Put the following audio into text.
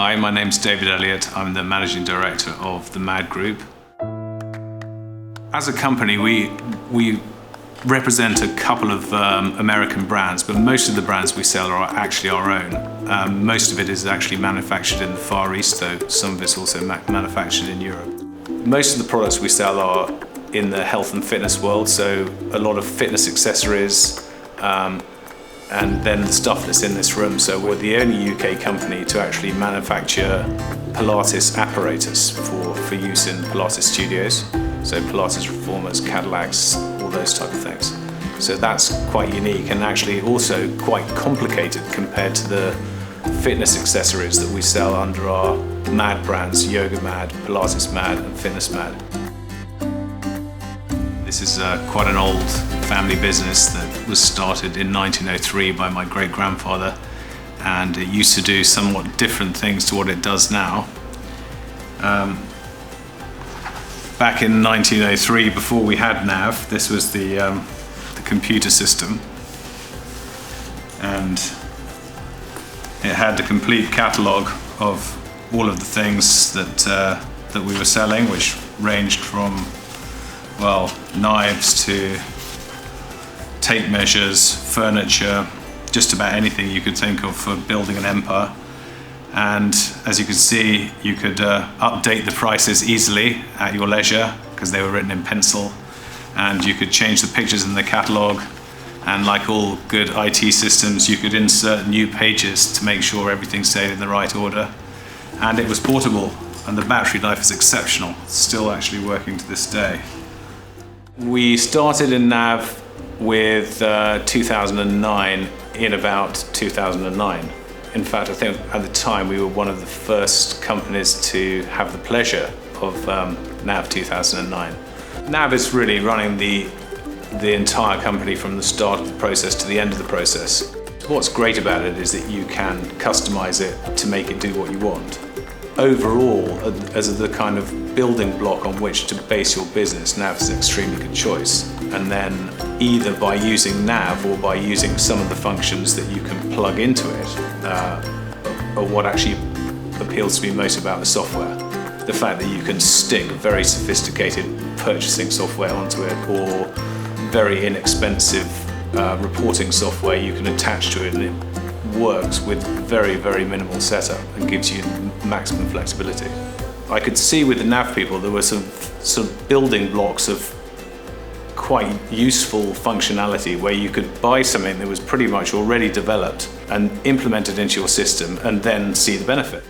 Hi, my name's David Elliott. I'm the Managing Director of the MAD Group. As a company, we represent a couple of American brands, but most of the brands we sell are actually our own. Most of it is actually manufactured in the Far East, though some of it's also manufactured in Europe. Most of the products we sell are in the health and fitness world, so a lot of fitness accessories, and then the stuff that's in this room. So we're the only UK company to actually manufacture Pilates apparatus for use in Pilates studios. So Pilates reformers, Cadillacs, all those type of things. So that's quite unique and actually also quite complicated compared to the fitness accessories that we sell under our MAD brands, Yoga Mad, Pilates Mad and Fitness Mad. This is quite an old family business that was started in 1903 by my great-grandfather, and it used to do somewhat different things to what it does now. Back in 1903, before we had NAV, this was the computer system, and it had the complete catalogue of all of the things that we were selling, which ranged from, well, knives to tape measures, furniture, just about anything you could think of for building an empire. And as you can see, you could update the prices easily at your leisure because they were written in pencil, and you could change the pictures in the catalogue, and like all good IT systems, you could insert new pages to make sure everything stayed in the right order. And it was portable, and the battery life is exceptional. It's still actually working to this day. We started in NAV with 2009 in about 2009. In fact, I think at the time we were one of the first companies to have the pleasure of NAV 2009. NAV is really running the entire company from the start of the process to the end of the process. What's great about it is that you can customize it to make it do what you want. Overall, as the kind of building block on which to base your business, NAV is an extremely good choice. And then either by using NAV or by using some of the functions that you can plug into it, are what actually appeals to me most about the software. The fact that you can stick very sophisticated purchasing software onto it, or very inexpensive reporting software you can attach to it, and it works with very, very minimal setup and gives you maximum flexibility. I could see with the NAV people there were some sort of building blocks of quite useful functionality where you could buy something that was pretty much already developed and implement it into your system and then see the benefit.